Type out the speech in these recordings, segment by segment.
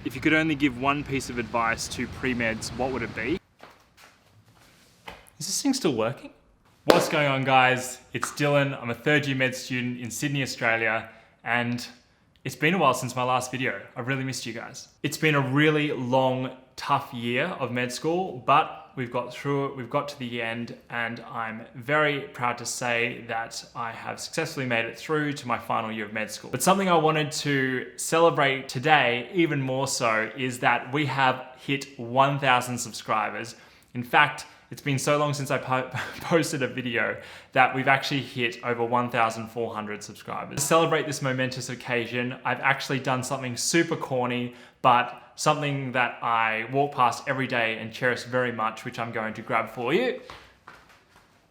If you could only give one piece of advice to pre-meds, what would it be? Is this thing still working? What's going on, guys? It's Dylan. I'm a third year med student in Sydney, Australia, and it's been a while since my last video. I've really missed you guys. It's been a really long, tough year of med school, but we've got through it, we've got to the end, and I'm very proud to say that I have successfully made it through to my final year of med school. But something I wanted to celebrate today, even more so, is that we have hit 1,000 subscribers. In fact, it's been so long since I posted a video that we've actually hit over 1,400 subscribers. To celebrate this momentous occasion, I've actually done something super corny, but something that I walk past every day and cherish very much, which I'm going to grab for you.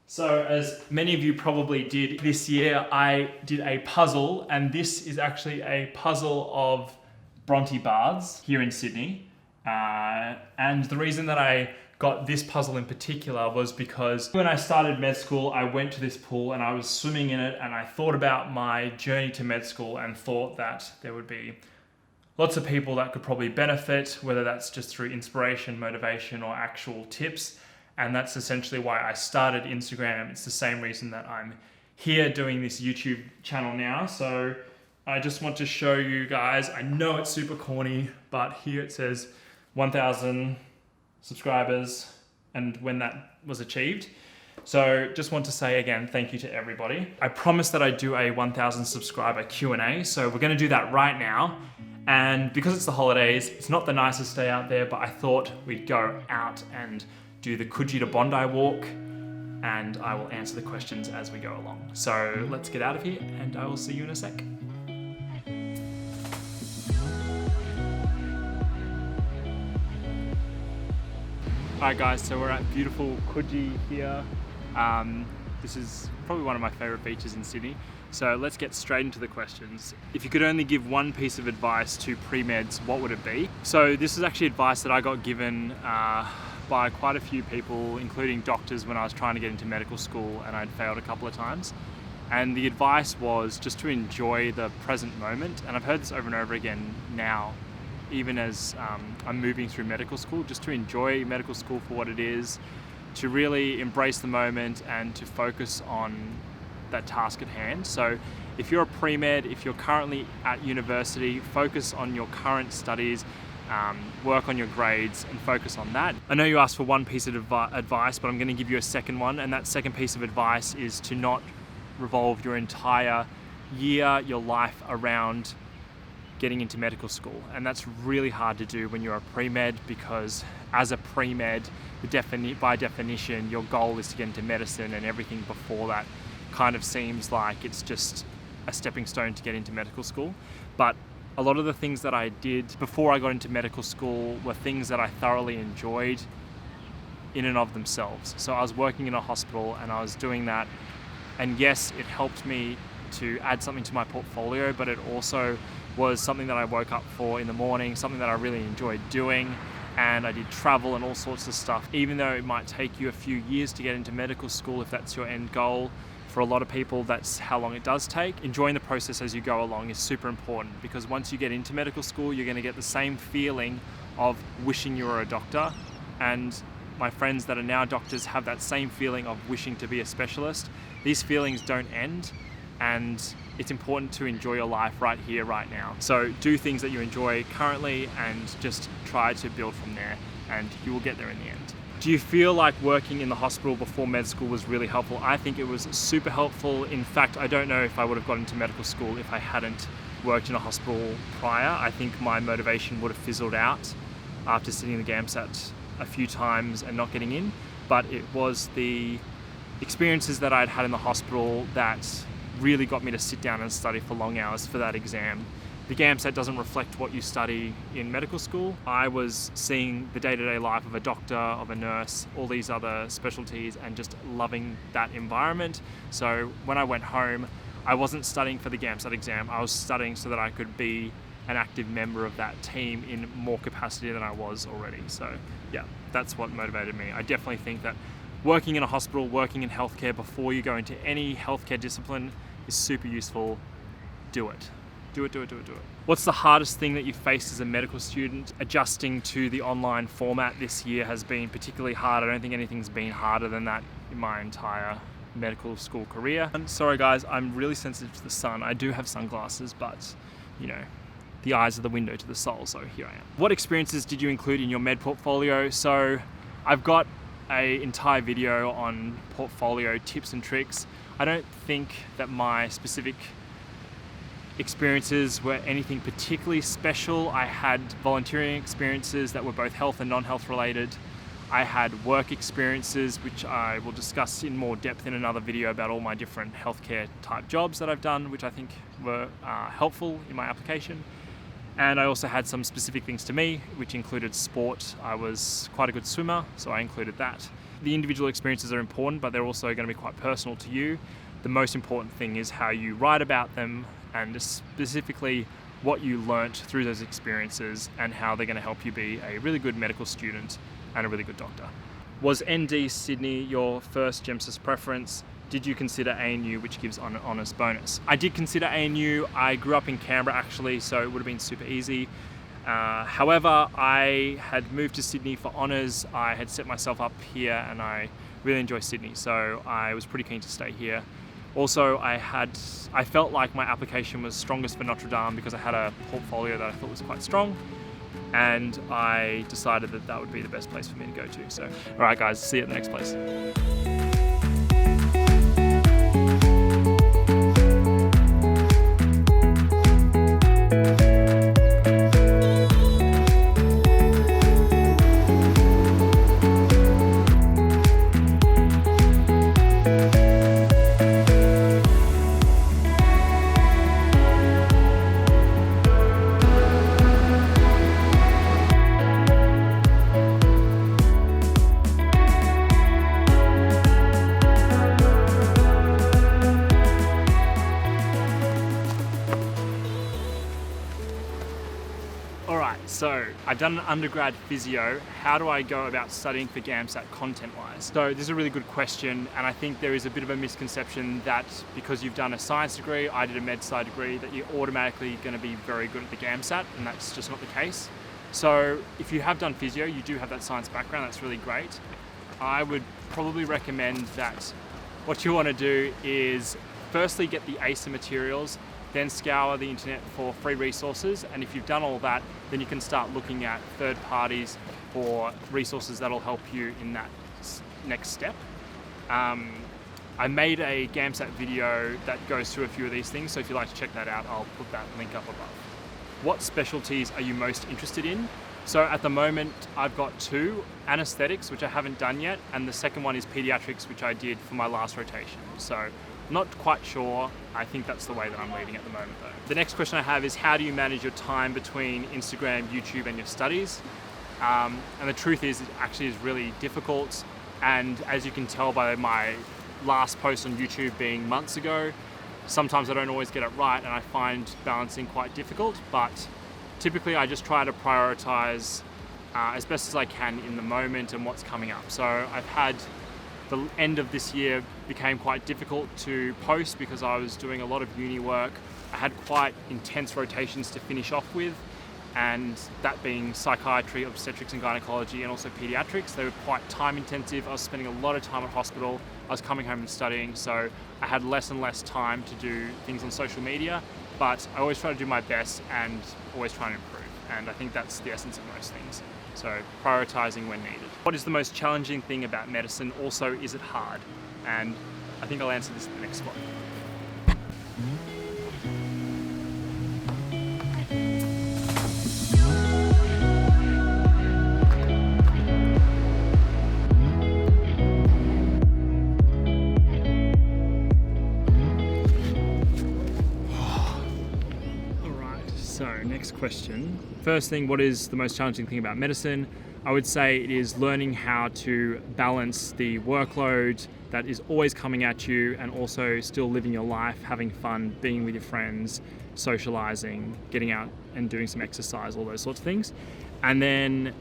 So as many of you probably did this year, I did a puzzle, and this is actually a puzzle of Bronte Baths here in Sydney. And the reason that I got this puzzle in particular was because when I started med school, I went to this pool and I was swimming in it, and I thought about my journey to med school and thought that there would be lots of people that could probably benefit, whether that's just through inspiration, motivation, or actual tips. And that's essentially why I started Instagram. It's the same reason that I'm here doing this YouTube channel now. So I just want to show you guys, I know it's super corny, but here it says 1,000 subscribers and when that was achieved. So just want to say again, thank you to everybody. I promised that I'd do a 1,000 subscriber Q&A, so we're gonna do that right now. And because it's the holidays, it's not the nicest day out there, but I thought we'd go out and do the Coogee to Bondi walk, and I will answer the questions as we go along. So let's get out of here and I will see you in a sec. Alright guys, so we're at beautiful Coogee here. This is probably one of my favourite beaches in Sydney. So let's get straight into the questions. If you could only give one piece of advice to pre-meds, what would it be? So this is actually advice that I got given by quite a few people, including doctors, when I was trying to get into medical school and I'd failed a couple of times. And the advice was just to enjoy the present moment. And I've heard this over and over again now, even as I'm moving through medical school, just to enjoy medical school for what it is, to really embrace the moment and to focus on that task at hand. So if you're a pre-med, if you're currently at university, focus on your current studies, work on your grades and focus on that. I know you asked for one piece of advice, but I'm going to give you a second one, and that second piece of advice is to not revolve your entire year, your life around getting into medical school. And that's really hard to do when you're a pre-med, because as a pre-med, by definition, your goal is to get into medicine, and everything before that kind of seems like it's just a stepping stone to get into medical school. But a lot of the things that I did before I got into medical school were things that I thoroughly enjoyed in and of themselves. So I was working in a hospital and I was doing that, and yes, it helped me to add something to my portfolio, but it also was something that I woke up for in the morning, something that I really enjoyed doing. And I did travel and all sorts of stuff. Even though it might take you a few years to get into medical school, if that's your end goal, for a lot of people, that's how long it does take. Enjoying the process as you go along is super important, because once you get into medical school, you're going to get the same feeling of wishing you were a doctor. And my friends that are now doctors have that same feeling of wishing to be a specialist. These feelings don't end, and it's important to enjoy your life right here, right now. So do things that you enjoy currently and just try to build from there, and you will get there in the end. Do you feel like working in the hospital before med school was really helpful? I think it was super helpful. In fact, I don't know if I would have got into medical school if I hadn't worked in a hospital prior. I think my motivation would have fizzled out after sitting the Gamsat a few times and not getting in. But it was the experiences that I'd had in the hospital that really got me to sit down and study for long hours for that exam. The Gamsat doesn't reflect what you study in medical school. I was seeing the day-to-day life of a doctor, of a nurse, all these other specialties, and just loving that environment. So when I went home, I wasn't studying for the Gamsat exam. I was studying so that I could be an active member of that team in more capacity than I was already. So yeah, that's what motivated me. I definitely think that working in a hospital, working in healthcare before you go into any healthcare discipline is super useful. Do it. Do it. What's the hardest thing that you faced as a medical student? Adjusting to the online format this year has been particularly hard. I don't think anything's been harder than that in my entire medical school career. I'm sorry guys, I'm really sensitive to the sun. I do have sunglasses, but you know, the eyes are the window to the soul, so here I am. What experiences did you include in your med portfolio? So I've got an entire video on portfolio tips and tricks. I don't think that my specific experiences were anything particularly special. I had volunteering experiences that were both health and non-health related. I had work experiences, which I will discuss in more depth in another video about all my different healthcare type jobs that I've done, which I think were helpful in my application. And I also had some specific things to me, which included sport. I was quite a good swimmer, so I included that. The individual experiences are important, but they're also going to be quite personal to you. The most important thing is how you write about them, and specifically what you learnt through those experiences and how they're going to help you be a really good medical student and a really good doctor. Was ND Sydney your first Gamsat preference? Did you consider ANU, which gives an honours bonus? I did consider ANU. I grew up in Canberra actually, so it would have been super easy. However, I had moved to Sydney for honours. I had set myself up here and I really enjoy Sydney, so I was pretty keen to stay here. Also, I felt like my application was strongest for Notre Dame because I had a portfolio that I thought was quite strong, and I decided that that would be the best place for me to go to. So, all right guys, see you at the next place. So I've done an undergrad physio. How do I go about studying for Gamsat content-wise? So this is a really good question, and I think there is a bit of a misconception that because you've done a science degree, I did a med sci degree, that you're automatically going to be very good at the Gamsat, and that's just not the case. So if you have done physio, you do have that science background, that's really great. I would probably recommend that what you want to do is firstly get the ACER materials, then scour the internet for free resources, and if you've done all that, then you can start looking at third parties for resources that'll help you in that next step. I made a Gamsat video that goes through a few of these things, so if you'd like to check that out, I'll put that link up above. What specialties are you most interested in? So at the moment, I've got 2, anesthetics, which I haven't done yet, and the second one is pediatrics, which I did for my last rotation. So not quite sure. I think that's the way that I'm leading at the moment though. The next question I have is, how do you manage your time between Instagram, YouTube and your studies? And the truth is, it actually is really difficult. And as you can tell by my last post on YouTube being months ago, sometimes I don't always get it right and I find balancing quite difficult, but typically I just try to prioritize as best as I can in the moment and what's coming up. So I've had the end of this year became quite difficult to post because I was doing a lot of uni work. I had quite intense rotations to finish off with, and that being psychiatry, obstetrics and gynecology, and also pediatrics. They were quite time intensive. I was spending a lot of time at hospital. I was coming home and studying, so I had less and less time to do things on social media, but I always try to do my best and always try to improve. And I think that's the essence of most things. So prioritizing when needed. What is the most challenging thing about medicine? Also, is it hard? And I think I'll answer this in the next one. So next question. First thing, what is the most challenging thing about medicine? I would say it is learning how to balance the workload that is always coming at you and also still living your life, having fun, being with your friends, socializing, getting out and doing some exercise, all those sorts of things. And then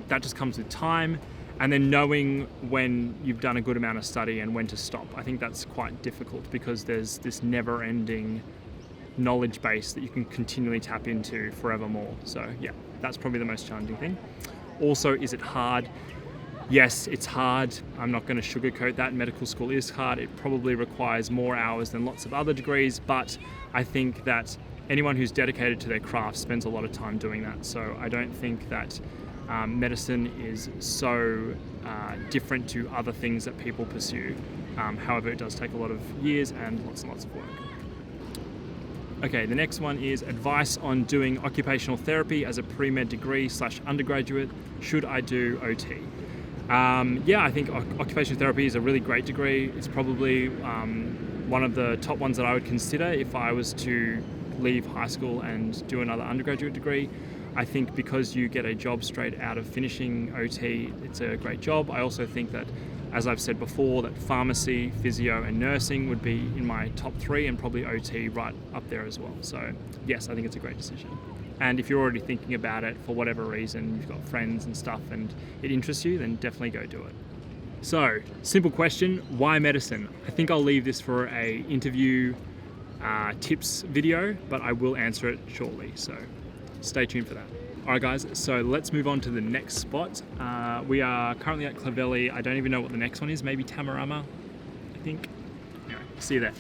that just comes with time. And then knowing when you've done a good amount of study and when to stop. I think that's quite difficult because there's this never-ending knowledge base that you can continually tap into forevermore. So yeah, that's probably the most challenging thing. Also, is it hard? Yes, it's hard. I'm not going to sugarcoat that. Medical school is hard. It probably requires more hours than lots of other degrees, but I think that anyone who's dedicated to their craft spends a lot of time doing that. So I don't think that medicine is so different to other things that people pursue. However, it does take a lot of years and lots of work. Okay, the next one is advice on doing occupational therapy as a pre-med degree / undergraduate. Should I do OT? Yeah, I think occupational therapy is a really great degree. It's probably one of the top ones that I would consider if I was to leave high school and do another undergraduate degree. I think because you get a job straight out of finishing OT, it's a great job. I also think that, as I've said before, that pharmacy, physio and nursing would be in my top 3, and probably OT right up there as well. So yes, I think it's a great decision. And if you're already thinking about it for whatever reason, you've got friends and stuff and it interests you, then definitely go do it. So, simple question, why medicine? I think I'll leave this for a interview tips video, but I will answer it shortly, so stay tuned for that. Alright guys, so let's move on to the next spot. We are currently at Clovelly. I don't even know what the next one is, maybe Tamarama, I think. Anyway, see you there.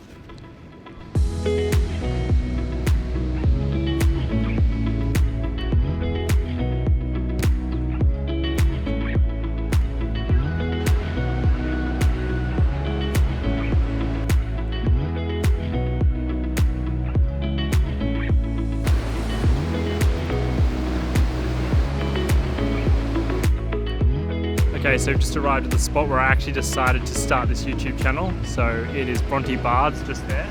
Okay, so just arrived at the spot where I actually decided to start this YouTube channel. So it is Bronte Bards just there.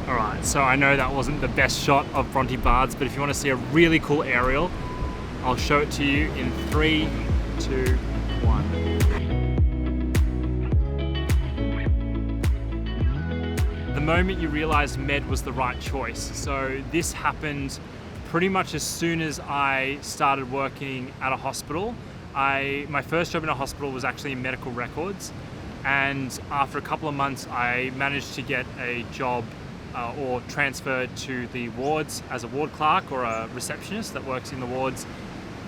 Alright, so I know that wasn't the best shot of Bronte Bards, but if you want to see a really cool aerial, I'll show it to you in 3, 2, 1. The moment you realized med was the right choice. So this happened pretty much as soon as I started working at a hospital. My first job in a hospital was actually in medical records, and after a couple of months I managed to get a job or transferred to the wards as a ward clerk or a receptionist that works in the wards,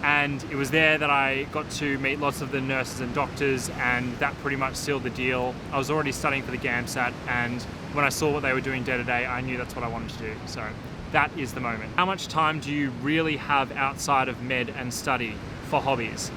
and it was there that I got to meet lots of the nurses and doctors, and that pretty much sealed the deal. I was already studying for the Gamsat, and when I saw what they were doing day to day, I knew that's what I wanted to do. So that is the moment. How much time do you really have outside of med and study for hobbies?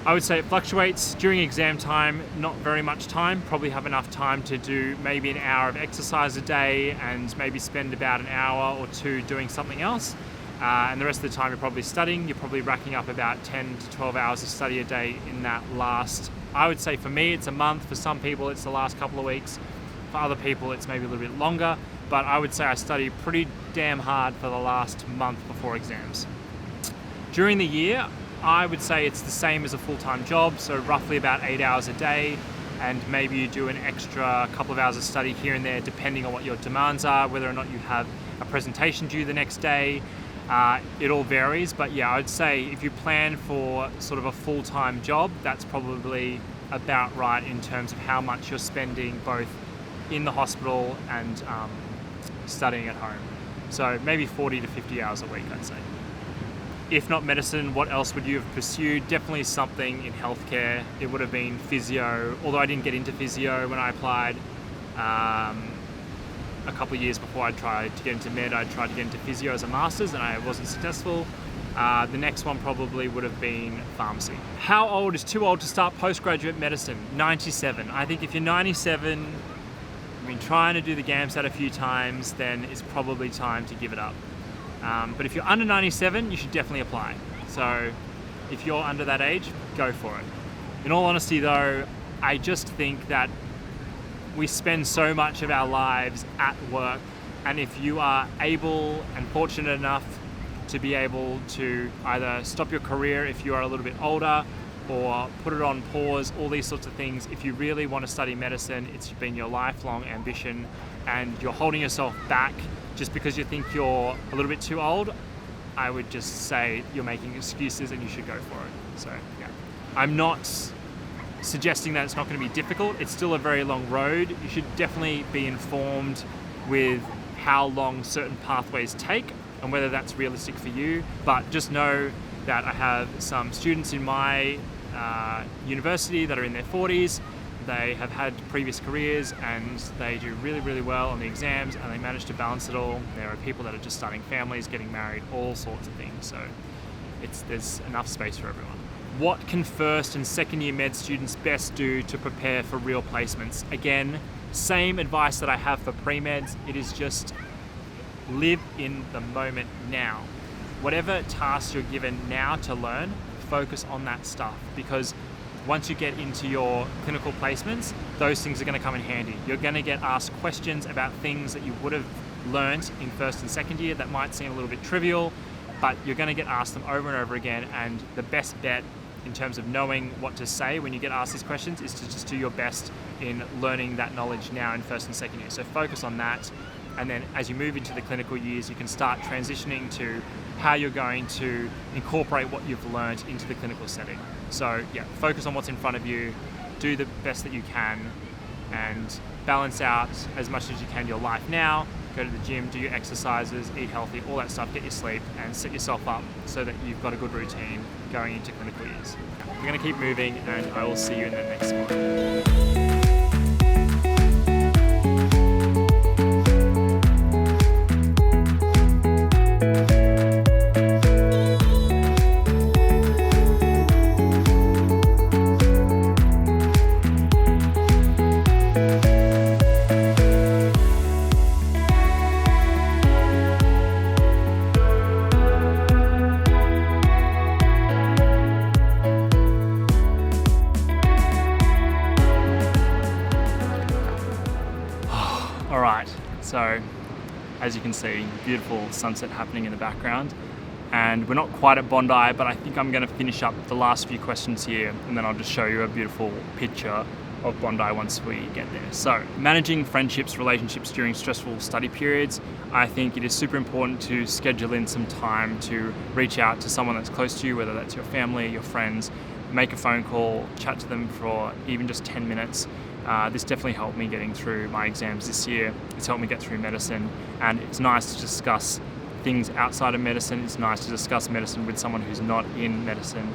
I would say it fluctuates. During exam time, not very much time. Probably have enough time to do maybe an hour of exercise a day and maybe spend about an hour or 2 doing something else. And the rest of the time you're probably studying. You're probably racking up about 10 to 12 hours of study a day in that last, I would say for me it's a month. For some people it's the last couple of weeks. For other people it's maybe a little bit longer. But I would say I study pretty damn hard for the last month before exams. During the year, I would say it's the same as a full-time job, so roughly about 8 hours a day, and maybe you do an extra couple of hours of study here and there depending on what your demands are, whether or not you have a presentation due the next day. It all varies, but yeah, I'd say if you plan for sort of a full-time job, that's probably about right in terms of how much you're spending both in the hospital and studying at home. So maybe 40 to 50 hours a week, I'd say. If not medicine, what else would you have pursued? Definitely something in healthcare. It would have been physio, although I didn't get into physio when I applied. A couple of years before I tried to get into med, I tried to get into physio as a master's and I wasn't successful. The next one probably would have been pharmacy. How old is too old to start postgraduate medicine? 97. I think if you're 97, been trying to do the Gamsat a few times, then it's probably time to give it up. But if you're under 97, you should definitely apply. So if you're under that age, go for it. In all honesty though, I just think that we spend so much of our lives at work, and if you are able and fortunate enough to be able to either stop your career if you are a little bit older, or put it on pause, all these sorts of things. If you really want to study medicine, it's been your lifelong ambition and you're holding yourself back just because you think you're a little bit too old, I would just say you're making excuses and you should go for it. So yeah, I'm not suggesting that it's not going to be difficult. It's still a very long road. You should definitely be informed with how long certain pathways take and whether that's realistic for you. But just know that I have some students in my university that are in their 40s. They have had previous careers and they do really, really well on the exams, and they manage to balance it all. There are people that are just starting families, getting married, all sorts of things. So there's enough space for everyone. What can first and second year med students best do to prepare for real placements? Again, same advice that I have for pre-meds. It is just live in the moment now. Whatever tasks you're given now to learn, focus on that stuff, because once you get into your clinical placements, those things are going to come in handy. You're going to get asked questions about things that you would have learned in first and second year that might seem a little bit trivial, but you're going to get asked them over and over again, and the best bet in terms of knowing what to say when you get asked these questions is to just do your best in learning that knowledge now in first and second year. So focus on that, and then as you move into the clinical years, you can start transitioning to how you're going to incorporate what you've learned into the clinical setting. So yeah, focus on what's in front of you, do the best that you can, and balance out as much as you can your life now. Go to the gym, do your exercises, eat healthy, all that stuff, get your sleep, and set yourself up so that you've got a good routine going into clinical years. We're going to keep moving, and I will see you in the next one. So, as you can see, beautiful sunset happening in the background, and we're not quite at Bondi, but I think I'm going to finish up the last few questions here, and then I'll just show you a beautiful picture of Bondi once we get there. So, managing friendships, relationships during stressful study periods, I think it is super important to schedule in some time to reach out to someone that's close to you, whether that's your family, your friends, make a phone call, chat to them for even just 10 minutes. This definitely helped me getting through my exams this year. It's helped me get through medicine, and it's nice to discuss things outside of medicine. It's nice to discuss medicine with someone who's not in medicine.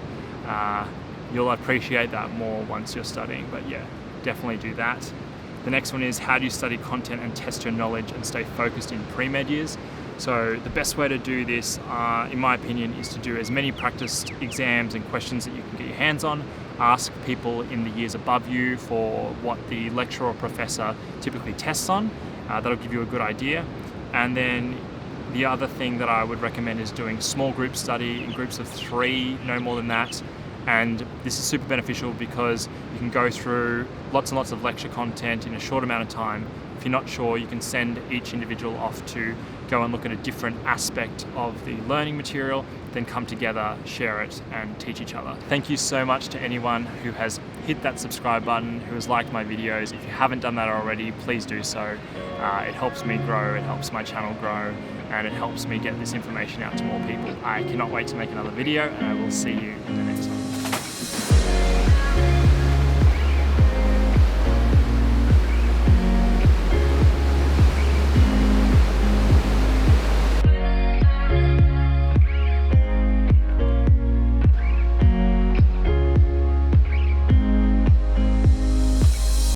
You'll appreciate that more once you're studying, but yeah, definitely do that. The next one is, how do you study content and test your knowledge and stay focused in pre-med years? So the best way to do this, in my opinion, is to do as many practice exams and questions that you can get your hands on. Ask people in the years above you for what the lecturer or professor typically tests on. That'll give you a good idea. And then the other thing that I would recommend is doing small group study in groups of 3, no more than that. And this is super beneficial because you can go through lots and lots of lecture content in a short amount of time. If you're not sure, you can send each individual off to go and look at a different aspect of the learning material, then come together, share it, and teach each other. Thank you so much to anyone who has hit that subscribe button, who has liked my videos. If you haven't done that already, please do so. It helps me grow, it helps my channel grow, and it helps me get this information out to more people. I cannot wait to make another video, and I will see you in the next one.